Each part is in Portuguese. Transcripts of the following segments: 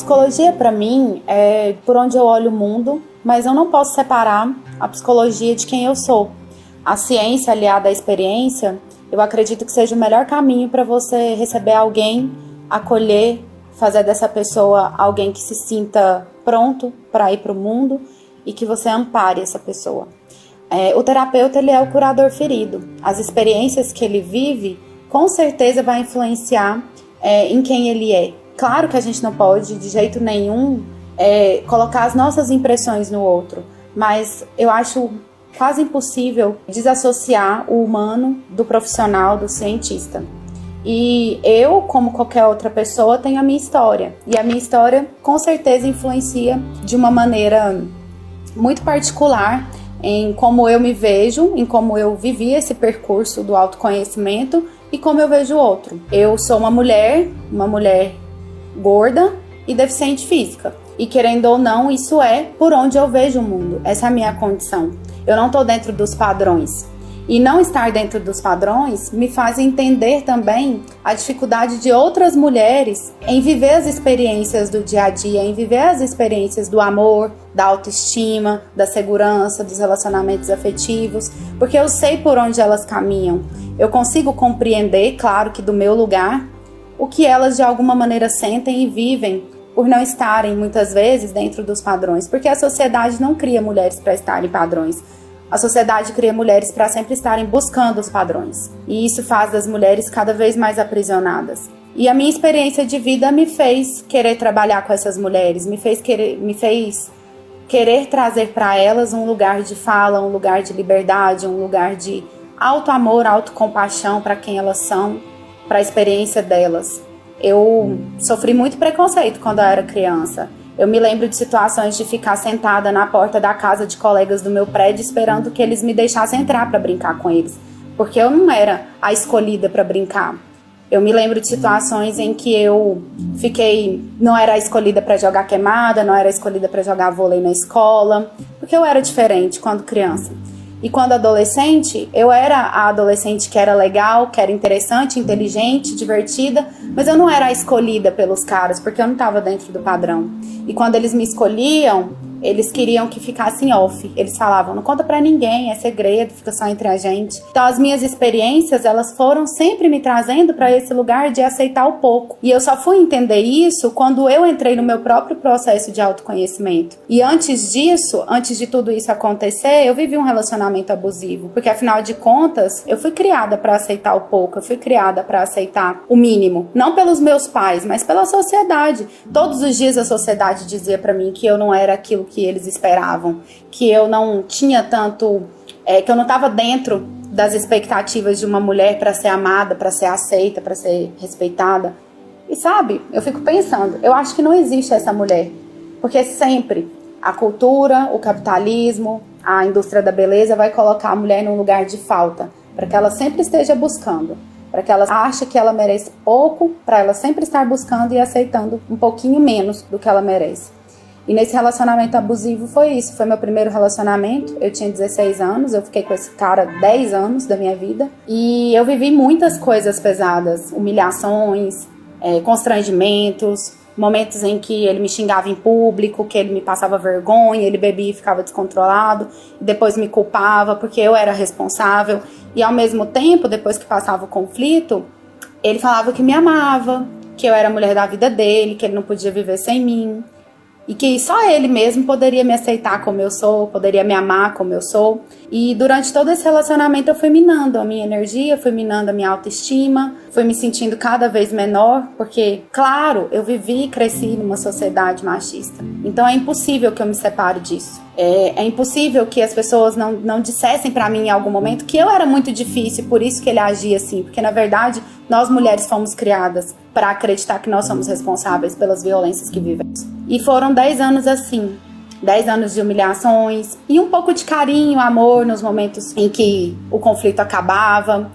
psicologia, para mim, é por onde eu olho o mundo, mas eu não posso separar a psicologia de quem eu sou. A ciência aliada à experiência, eu acredito que seja o melhor caminho para você receber alguém, acolher, fazer dessa pessoa alguém que se sinta pronto para ir para o mundo e que você ampare essa pessoa. O terapeuta, ele é o curador ferido. As experiências que ele vive, com certeza vai influenciar em quem ele é. Claro que a gente não pode, de jeito nenhum, colocar as nossas impressões no outro, mas eu acho quase impossível desassociar o humano do profissional, do cientista. E eu, como qualquer outra pessoa, tenho a minha história. E a minha história, com certeza, influencia de uma maneira muito particular em como eu me vejo, em como eu vivi esse percurso do autoconhecimento e como eu vejo o outro. Eu sou uma mulher gorda e deficiente física. E querendo ou não, isso é por onde eu vejo o mundo. Essa é a minha condição. Eu não estou dentro dos padrões. E não estar dentro dos padrões me faz entender também a dificuldade de outras mulheres em viver as experiências do dia a dia, em viver as experiências do amor, da autoestima, da segurança, dos relacionamentos afetivos, porque eu sei por onde elas caminham. Eu consigo compreender, claro que do meu lugar, o que elas de alguma maneira sentem e vivem por não estarem muitas vezes dentro dos padrões, porque a sociedade não cria mulheres para estarem em padrões. A sociedade cria mulheres para sempre estarem buscando os padrões. E isso faz das mulheres cada vez mais aprisionadas. E a minha experiência de vida me fez querer trabalhar com essas mulheres, me fez querer trazer para elas um lugar de fala, um lugar de liberdade, um lugar de auto-amor, autocompaixão para quem elas são, para a experiência delas. Eu sofri muito preconceito quando eu era criança. Eu me lembro de situações de ficar sentada na porta da casa de colegas do meu prédio esperando que eles me deixassem entrar para brincar com eles, porque eu não era a escolhida para brincar. Eu me lembro de situações em que eu não era a escolhida para jogar queimada, não era a escolhida para jogar vôlei na escola, porque eu era diferente quando criança. E quando adolescente, eu era a adolescente que era legal, que era interessante, inteligente, divertida, mas eu não era a escolhida pelos caras, porque eu não estava dentro do padrão. E quando eles me escolhiam, eles queriam que ficasse off. Eles falavam, não conta pra ninguém, é segredo, fica só entre a gente. Então as minhas experiências, elas foram sempre me trazendo pra esse lugar de aceitar o pouco. E eu só fui entender isso quando eu entrei no meu próprio processo de autoconhecimento. E antes disso, antes de tudo isso acontecer, eu vivi um relacionamento abusivo. Porque afinal de contas, eu fui criada pra aceitar o pouco, eu fui criada pra aceitar o mínimo. Não pelos meus pais, mas pela sociedade. Todos os dias a sociedade dizia pra mim que eu não era aquilo que eles esperavam, que eu não tinha tanto, que eu não estava dentro das expectativas de uma mulher para ser amada, para ser aceita, para ser respeitada. E sabe, eu fico pensando, eu acho que não existe essa mulher, porque sempre a cultura, o capitalismo, a indústria da beleza vai colocar a mulher num lugar de falta, para que ela sempre esteja buscando, para que ela ache que ela merece pouco, para ela sempre estar buscando e aceitando um pouquinho menos do que ela merece. E nesse relacionamento abusivo foi isso, foi meu primeiro relacionamento, eu tinha 16 anos, eu fiquei com esse cara 10 anos da minha vida, e eu vivi muitas coisas pesadas, humilhações, constrangimentos, momentos em que ele me xingava em público, que ele me passava vergonha, ele bebia e ficava descontrolado, e depois me culpava porque eu era responsável, e ao mesmo tempo, depois que passava o conflito, ele falava que me amava, que eu era a mulher da vida dele, que ele não podia viver sem mim, e que só ele mesmo poderia me aceitar como eu sou, poderia me amar como eu sou. E durante todo esse relacionamento eu fui minando a minha energia, fui minando a minha autoestima, fui me sentindo cada vez menor, porque, claro, eu vivi e cresci numa sociedade machista. Então é impossível que eu me separe disso. É impossível que as pessoas não dissessem pra mim em algum momento que eu era muito difícil, por isso que ele agia assim. Porque, na verdade, nós mulheres fomos criadas para acreditar que nós somos responsáveis pelas violências que vivemos. E foram 10 anos assim, 10 anos de humilhações e um pouco de carinho, amor nos momentos em que o conflito acabava.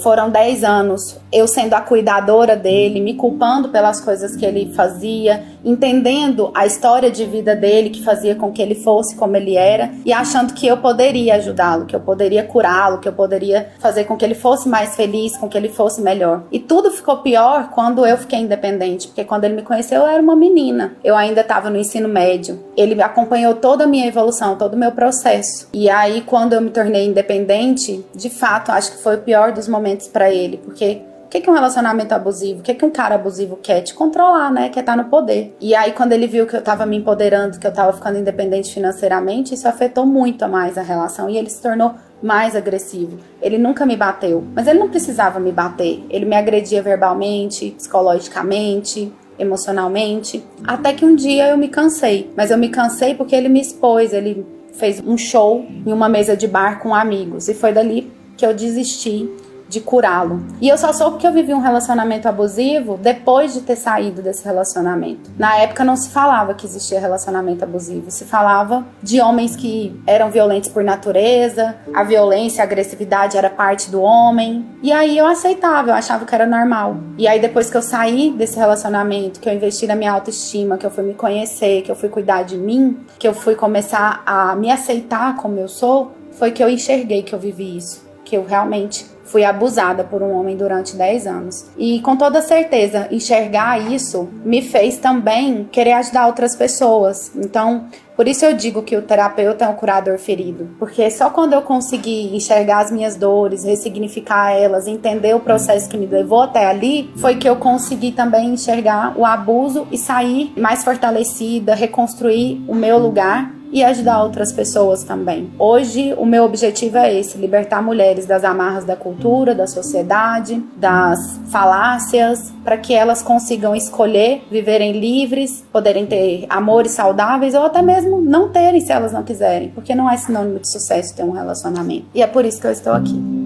Foram 10 anos eu sendo a cuidadora dele, me culpando pelas coisas que ele fazia entendendo a história de vida dele, que fazia com que ele fosse como ele era, e achando que eu poderia ajudá-lo, que eu poderia curá-lo, que eu poderia fazer com que ele fosse mais feliz, com que ele fosse melhor. E tudo ficou pior quando eu fiquei independente, porque quando ele me conheceu eu era uma menina, eu ainda estava no ensino médio. Ele acompanhou toda a minha evolução, todo o meu processo. E aí, quando eu me tornei independente, de fato, acho que foi o pior dos momentos para ele, porque o que é um relacionamento abusivo? O que é um cara abusivo quer? Te controlar, né? Quer estar no poder. E aí, quando ele viu que eu tava me empoderando, que eu tava ficando independente financeiramente, isso afetou muito mais a relação e ele se tornou mais agressivo. Ele nunca me bateu, mas ele não precisava me bater. Ele me agredia verbalmente, psicologicamente, emocionalmente, até que um dia eu me cansei. Mas eu me cansei porque ele me expôs, ele fez um show em uma mesa de bar com amigos e foi dali que eu desisti de curá-lo. E eu só soube que eu vivi um relacionamento abusivo depois de ter saído desse relacionamento. Na época não se falava que existia relacionamento abusivo, se falava de homens que eram violentos por natureza, a violência, a agressividade era parte do homem. E aí eu aceitava, eu achava que era normal. E aí depois que eu saí desse relacionamento, que eu investi na minha autoestima, que eu fui me conhecer, que eu fui cuidar de mim, que eu fui começar a me aceitar como eu sou, foi que eu enxerguei que eu vivi isso, que eu realmente fui abusada por um homem durante 10 anos. E com toda certeza, enxergar isso me fez também querer ajudar outras pessoas. Então, por isso eu digo que o terapeuta é um curador ferido. Porque só quando eu consegui enxergar as minhas dores, ressignificar elas, entender o processo que me levou até ali, foi que eu consegui também enxergar o abuso e sair mais fortalecida, reconstruir o meu lugar e ajudar outras pessoas também. Hoje, o meu objetivo é esse: libertar mulheres das amarras da cultura, da sociedade, das falácias, para que elas consigam escolher, viverem livres, poderem ter amores saudáveis ou até mesmo não terem se elas não quiserem, porque não é sinônimo de sucesso ter um relacionamento. E é por isso que eu estou aqui.